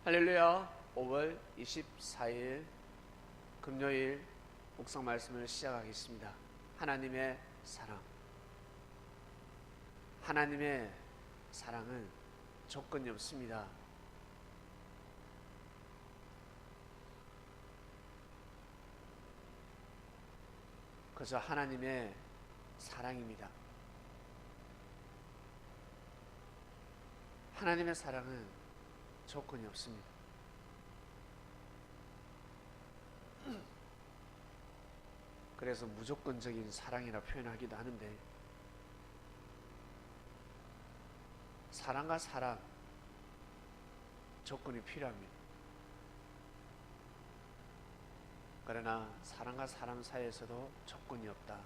할렐루야. 5월 24일 금요일 묵상 말씀을 시작하겠습니다. 하나님의 사랑. 하나님의 사랑은 조건이 없습니다. 그저 하나님의 사랑입니다. 하나님의 사랑은 조건이 없습니다. 그래서 무조건적인 사랑이라 표현하기도 하는데, 사랑과 사랑 조건이 필요합니다. 그러나 사람과 사람 사이에서도 조건이 없다.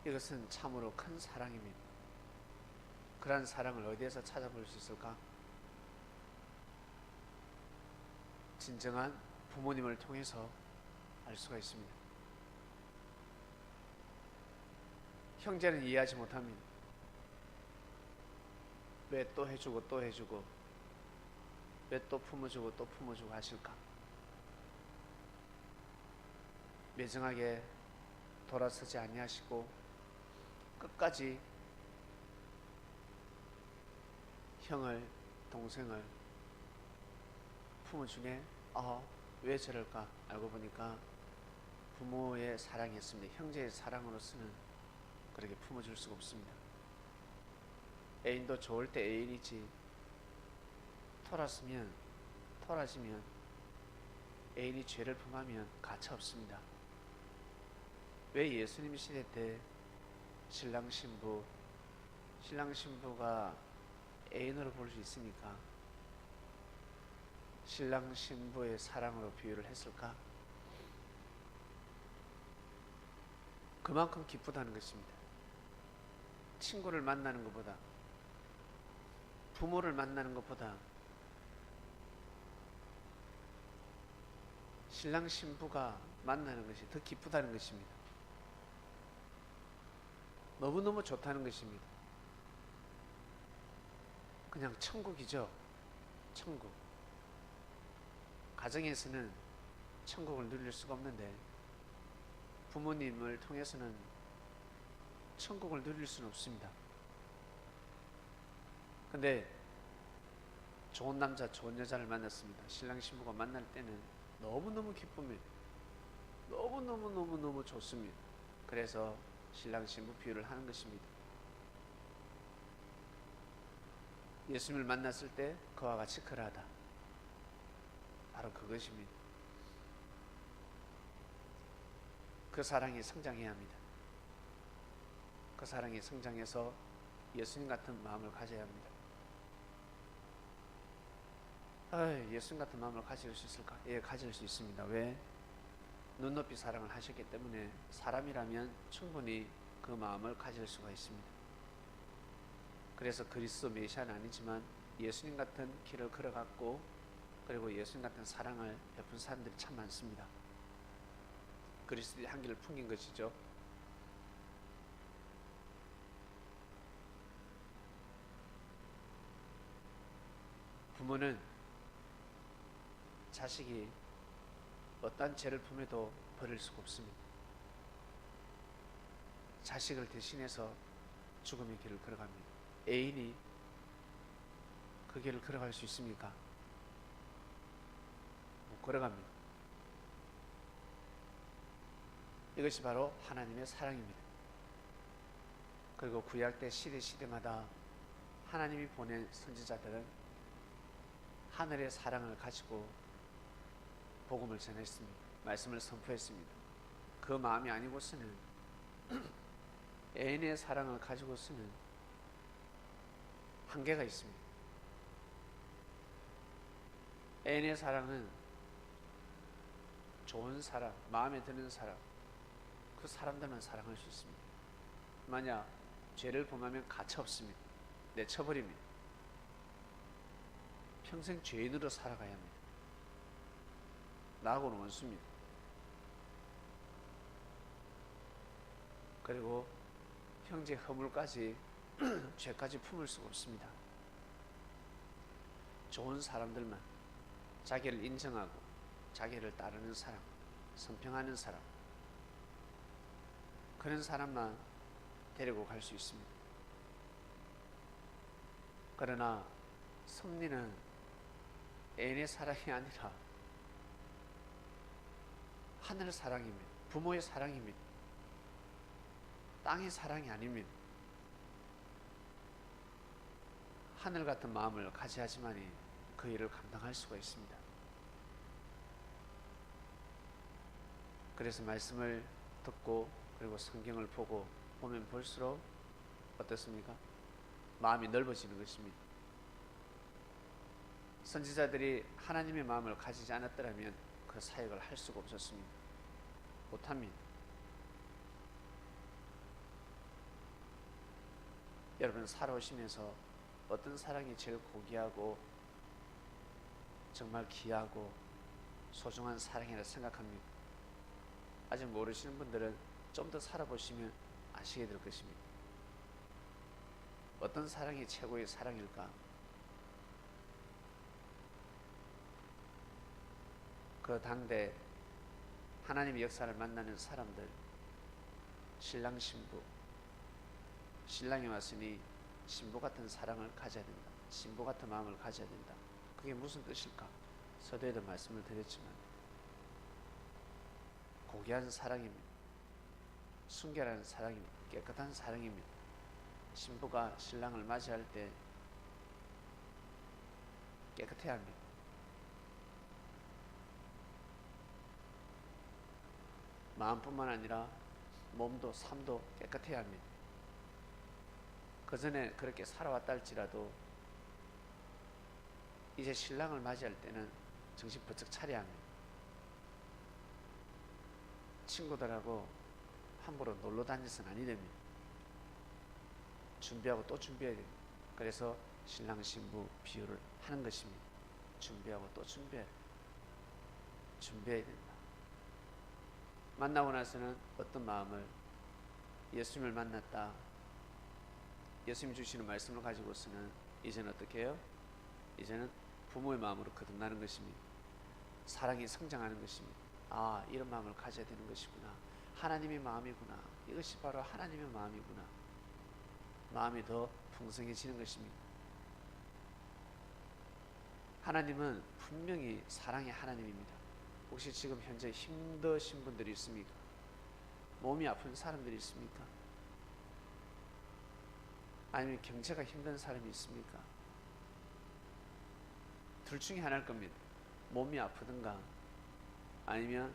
이것은 참으로 큰 사랑입니다. 그러한 사랑을 어디에서 찾아볼 수 있을까? 진정한 부모님을 통해서 알 수가 있습니다. 형제는 이해하지 못합니다. 왜 또 해주고 또 해주고, 왜 또 품어주고 또 품어주고 하실까? 매정하게 돌아서지 아니하시고 끝까지 형을, 동생을 품어주네. 왜 저럴까? 알고 보니까 부모의 사랑이었습니다. 형제의 사랑으로서는 그렇게 품어줄 수가 없습니다. 애인도 좋을 때 애인이지, 토라지면 애인이 죄를 범하면 가차 없습니다. 왜 예수님 시대 때 신랑 신부가 애인으로 볼 수 있으니까 신랑 신부의 사랑으로 비유를 했을까? 그만큼 기쁘다는 것입니다. 친구를 만나는 것보다, 부모를 만나는 것보다 신랑 신부가 만나는 것이 더 기쁘다는 것입니다. 너무너무 좋다는 것입니다. 그냥 천국이죠. 천국. 가정에서는 천국을 누릴 수가 없는데 부모님을 통해서는 천국을 누릴 수는 없습니다. 근데 좋은 남자, 좋은 여자를 만났습니다. 신랑 신부가 만날 때는 너무너무 기쁩니다. 너무너무 좋습니다. 그래서 신랑 신부 비유를 하는 것입니다. 예수님을 만났을 때 그와 같이 그러하다. 바로 그것입니다. 그 사랑이 성장해야 합니다. 그 사랑이 성장해서 예수님 같은 마음을 가져야 합니다. 예수님 같은 마음을 가질 수 있을까? 예, 가질 수 있습니다. 왜? 눈높이 사랑을 하셨기 때문에 사람이라면 충분히 그 마음을 가질 수가 있습니다. 그래서 그리스도 메시아는 아니지만 예수님 같은 길을 걸어갔고, 그리고 예수님 같은 사랑을 베푼 사람들이 참 많습니다. 그리스도의 한기를 풍긴 것이죠. 부모는 자식이 어떠한 죄를 품에도 버릴 수가 없습니다. 자식을 대신해서 죽음의 길을 걸어갑니다. 애인이 그 길을 걸어갈 수 있습니까? 못 걸어갑니다. 이것이 바로 하나님의 사랑입니다. 그리고 구약 때 시대마다 하나님이 보낸 선지자들은 하늘의 사랑을 가지고 복음을 전했습니다. 말씀을 선포했습니다. 그 마음이 아니고서는 애인의 사랑을 가지고서는 한계가 있습니다. 애인의 사랑은 좋은 사람, 마음에 드는 사람, 그 사람들만 사랑할 수 있습니다. 만약 죄를 범하면 가차 없습니다. 내쳐버립니다. 평생 죄인으로 살아가야 합니다. 나하고는 원수입니다. 그리고 형제 허물까지 죄까지 품을 수가 없습니다. 좋은 사람들만, 자기를 인정하고 자기를 따르는 사람, 선평하는 사람, 그런 사람만 데리고 갈 수 있습니다. 그러나 섭리는 애인의 사랑이 아니라 하늘 사랑입니다. 부모의 사랑입니다. 땅의 사랑이 아닙니다. 하늘 같은 마음을 가져야지만이 그 일을 감당할 수가 있습니다. 그래서 말씀을 듣고 그리고 성경을 보고 보면 볼수록 어떻습니까? 마음이 넓어지는 것입니다. 선지자들이 하나님의 마음을 가지지 않았더라면 그 사역을 할 수가 없었습니다. 못합니다. 여러분 살아오시면서 어떤 사랑이 제일 고귀하고 정말 귀하고 소중한 사랑이라 생각합니다. 아직 모르시는 분들은 좀 더 살아보시면 아시게 될 것입니다. 어떤 사랑이 최고의 사랑일까? 그 당대 하나님의 역사를 만나는 사람들, 신랑 신부, 신랑이 왔으니 신부 같은 사랑을 가져야 된다. 신부 같은 마음을 가져야 된다. 그게 무슨 뜻일까? 서두에도 말씀을 드렸지만 고귀한 사랑입니다. 순결한 사랑입니다. 깨끗한 사랑입니다. 신부가 신랑을 맞이할 때 깨끗해야 합니다. 마음뿐만 아니라 몸도 삶도 깨끗해야 합니다. 그 전에 그렇게 살아왔다 할지라도 이제 신랑을 맞이할 때는 정신 번쩍 차려야 합니다. 친구들하고 함부로 놀러 다녀서는 아니 됩니다. 준비하고 또 준비해야 됩니다. 그래서 신랑 신부 비유를 하는 것입니다. 준비하고 또 준비해야 된다. 만나고 나서는 어떤 마음을, 예수님을 만났다, 예수님 주시는 말씀을 가지고서는 이제는 어떻게 해요? 이제는 부모의 마음으로 거듭나는 것입니다. 사랑이 성장하는 것입니다. 아, 이런 마음을 가져야 되는 것이구나. 하나님의 마음이구나. 이것이 바로 하나님의 마음이구나. 마음이 더 풍성해지는 것입니다. 하나님은 분명히 사랑의 하나님입니다. 혹시 지금 현재 힘드신 분들이 있습니까? 몸이 아픈 사람들이 있습니까? 아니면 경제가 힘든 사람이 있습니까? 둘 중에 하나일 겁니다. 몸이 아프든가 아니면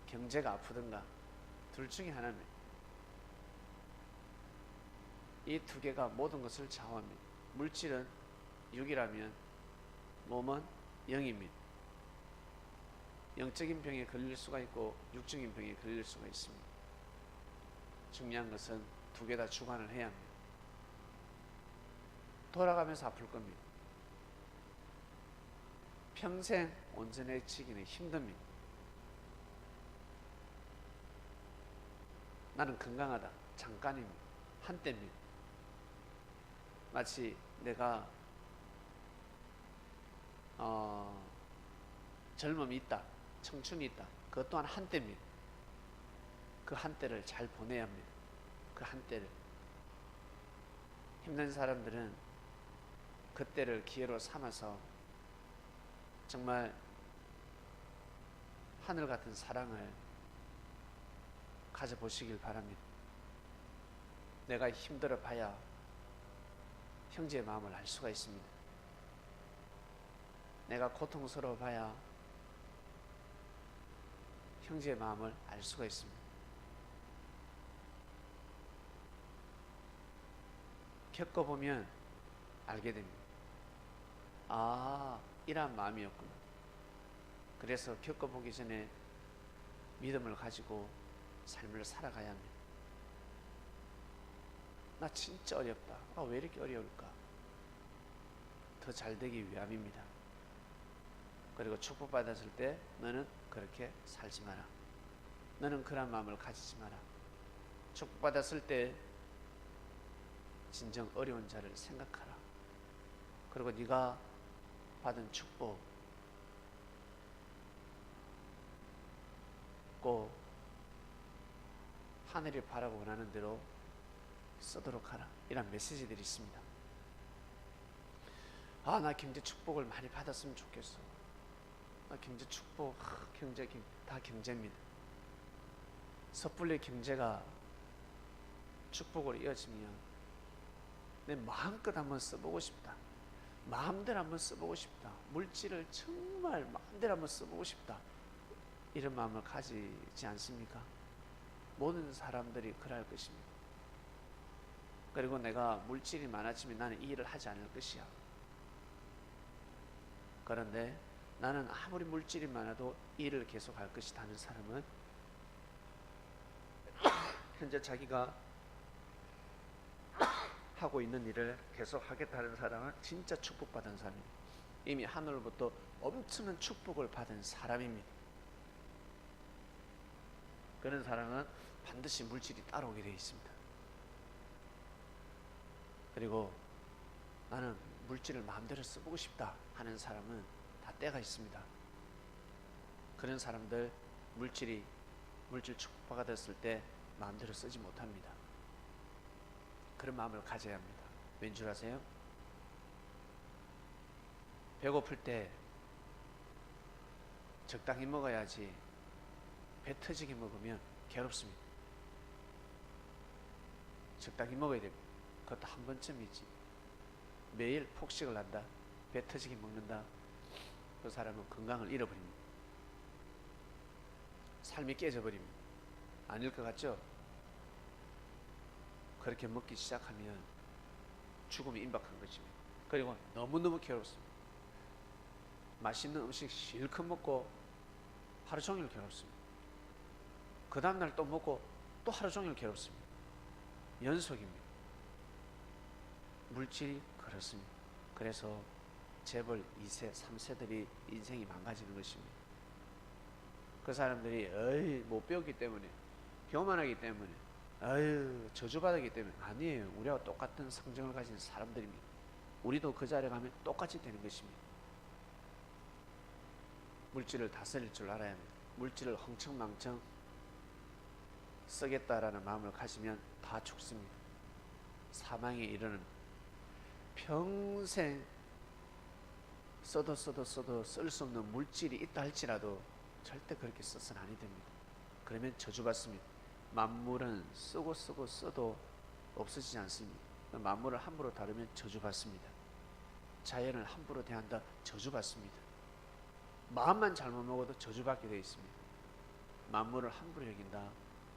경제가 아프든가 둘 중에 하나입니다. 이 두 개가 모든 것을 좌우합니다. 물질은 6이라면 몸은 0입니다. 영적인 병에 걸릴 수가 있고 육적인 병에 걸릴 수가 있습니다. 중요한 것은 두 개 다 주관을 해야 합니다. 돌아가면서 아플 겁니다. 평생 온전해지기는 힘듭니다. 나는 건강하다. 잠깐입니다. 한때입니다. 마치 내가 젊음이 있다. 청춘이 있다. 그것 또한 한때입니다. 그 한때를 잘 보내야 합니다. 그 한때를. 힘든 사람들은 그때를 기회로 삼아서 정말 하늘 같은 사랑을 가져보시길 바랍니다. 내가 힘들어 봐야 형제의 마음을 알 수가 있습니다. 내가 고통스러워 봐야 형제의 마음을 알 수가 있습니다. 겪어보면 알게 됩니다. 아, 이러한 마음이었구나. 그래서 겪어보기 전에 믿음을 가지고 삶을 살아가야 합니다. 나 진짜 어렵다. 아, 왜 이렇게 어려울까? 더 잘되기 위함입니다. 그리고 축복받았을 때 너는 그렇게 살지 마라. 너는 그런 마음을 가지지 마라. 축복받았을 때 진정 어려운 자를 생각하라. 그리고 네가 받은 축복 꼭 하늘이 바라고 원하는 대로 쓰도록 하라. 이런 메시지들이 있습니다. 나 경제 축복을 많이 받았으면 좋겠어. 나 경제 축복, 경제 다 경제입니다. 섣불리 경제가 축복으로 이어지면 내 마음껏 한번 써보고 싶다. 마음대로 한번 써보고 싶다. 물질을 정말 마음대로 한번 써보고 싶다. 이런 마음을 가지지 않습니까? 모든 사람들이 그럴 것입니다. 그리고 내가 물질이 많아지면 나는 이 일을 하지 않을 것이야. 그런데 나는 아무리 물질이 많아도 이 일을 계속 할 것이다 하는 사람은 현재 자기가 하고 있는 일을 계속 하겠다는 사람은 진짜 축복받은 사람입니다. 이미 하늘로부터 엄청난 축복을 받은 사람입니다. 그런 사람은 반드시 물질이 따라오게 되어 있습니다. 그리고 나는 물질을 마음대로 써보고 싶다 하는 사람은 다 때가 있습니다. 그런 사람들 물질 축복받았을 때 마음대로 쓰지 못합니다. 그런 마음을 가져야 합니다. 왠 줄 아세요? 배고플 때 적당히 먹어야지 배 터지게 먹으면 괴롭습니다. 적당히 먹어야 됩니다. 그것도 한 번쯤이지. 매일 폭식을 한다, 배 터지게 먹는다, 그 사람은 건강을 잃어버립니다. 삶이 깨져버립니다. 아닐 것 같죠? 그렇게 먹기 시작하면 죽음이 임박한 것입니다. 그리고 너무너무 괴롭습니다. 맛있는 음식 실컷 먹고 하루 종일 괴롭습니다. 그 다음날 또 먹고 또 하루 종일 괴롭습니다. 연속입니다. 물질이 그렇습니다. 그래서 재벌 2세, 3세들이 인생이 망가지는 것입니다. 그 사람들이 못 배웠기 때문에, 교만하기 때문에, 저주받았기 때문에 아니에요. 우리와 똑같은 성정을 가진 사람들입니다. 우리도 그 자리에 가면 똑같이 되는 것입니다. 물질을 다스릴 줄 알아야 합니다. 물질을 흥청망청 쓰겠다라는 마음을 가지면 다 죽습니다. 사망에 이르는, 평생 써도 쓸 수 없는 물질이 있다 할지라도 절대 그렇게 써서는 아니 됩니다. 그러면 저주받습니다. 만물은 쓰고 써도 없어지지 않습니다. 만물을 함부로 다루면 저주받습니다. 자연을 함부로 대한다, 저주받습니다. 마음만 잘못 먹어도 저주받게 되어 있습니다. 만물을 함부로 여긴다,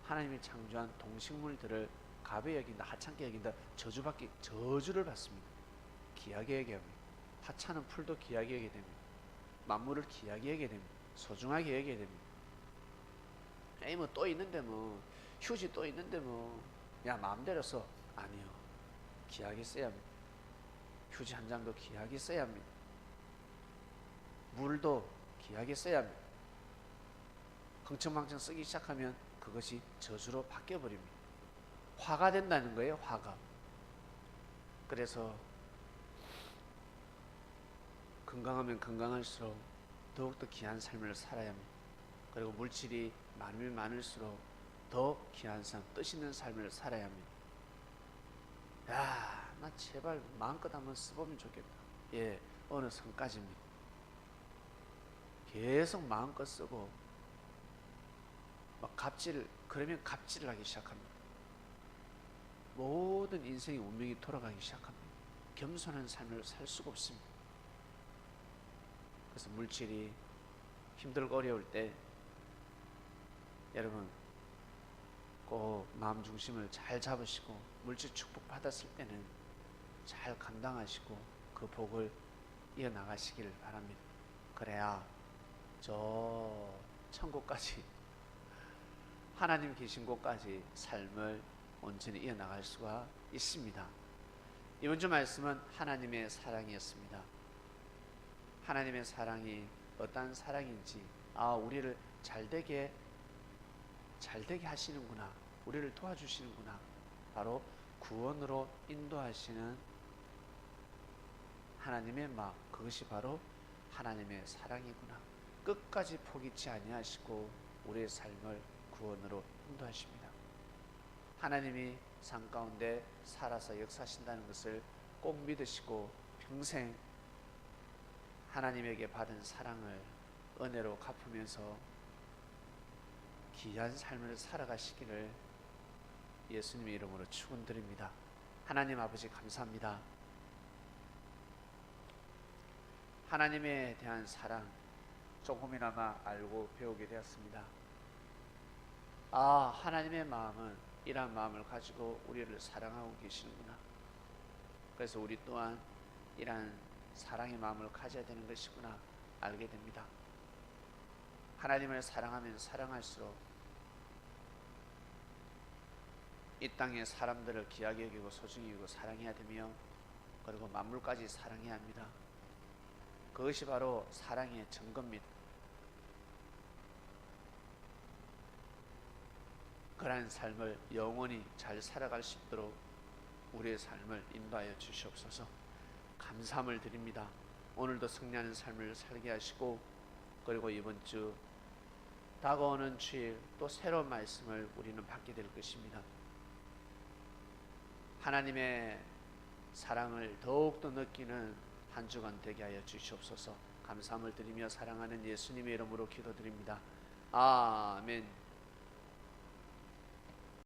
하나님이 창조한 동식물들을 가벼이 여긴다, 하찮게 여긴다, 저주를 받습니다. 귀하게 여겨야 합니다. 하찮은 풀도 귀하게 여겨야 됩니다. 만물을 귀하게 여겨야 됩니다. 소중하게 여겨야 됩니다. 뭐 또 있는데 휴지 또 있는데 야 마음대로 써. 아니요. 귀하게 써야 합니다. 휴지 한 장도 귀하게 써야 합니다. 물도 귀하게 써야 합니다. 흥청망청 쓰기 시작하면 그것이 저주로 바뀌어버립니다. 화가 된다는 거예요. 화가. 그래서 건강하면 건강할수록 더욱더 귀한 삶을 살아야 합니다. 그리고 물질이 많으면 많을수록 더 귀한 삶, 뜻있는 삶을 살아야 합니다. 나 제발 마음껏 한번 써보면 좋겠다. 어느 선까지입니다. 계속 마음껏 쓰고 그러면 갑질을 하기 시작합니다. 모든 인생의 운명이 돌아가기 시작합니다. 겸손한 삶을 살 수가 없습니다. 그래서 물질이 힘들고 어려울 때 여러분 꼭 마음 중심을 잘 잡으시고 물질 축복 받았을 때는 잘 감당하시고 그 복을 이어나가시길 바랍니다. 그래야 저 천국까지, 하나님 계신 곳까지 삶을 온전히 이어나갈 수가 있습니다. 이번 주 말씀은 하나님의 사랑이었습니다. 하나님의 사랑이 어떠한 사랑인지, 우리를 잘되게 하시는구나, 우리를 도와주시는구나, 바로 구원으로 인도하시는 하나님의 마음, 그것이 바로 하나님의 사랑이구나. 끝까지 포기치 아니하시고 우리의 삶을 구원으로 인도하십니다. 하나님이 삶 가운데 살아서 역사하신다는 것을 꼭 믿으시고 평생 하나님에게 받은 사랑을 은혜로 갚으면서 귀한 삶을 살아가시기를 예수님의 이름으로 축원드립니다. 하나님 아버지 감사합니다. 하나님에 대한 사랑 조금이나마 알고 배우게 되었습니다. 하나님의 마음은 이러한 마음을 가지고 우리를 사랑하고 계시는구나. 그래서 우리 또한 이러한 사랑의 마음을 가져야 되는 것이구나 알게 됩니다. 하나님을 사랑하면 사랑할수록 이 땅의 사람들을 귀하게 여기고 소중히 여기고 사랑해야 되며, 그리고 만물까지 사랑해야 합니다. 그것이 바로 사랑의 증거입니다. 그러한 삶을 영원히 잘 살아갈 수 있도록 우리의 삶을 인도하여 주시옵소서. 감사함을 드립니다. 오늘도 승리하는 삶을 살게 하시고, 그리고 이번 주 다가오는 주일 또 새로운 말씀을 우리는 받게 될 것입니다. 하나님의 사랑을 더욱더 느끼는 한 주간 되게 하여 주시옵소서. 감사함을 드리며 사랑하는 예수님의 이름으로 기도드립니다. 아멘.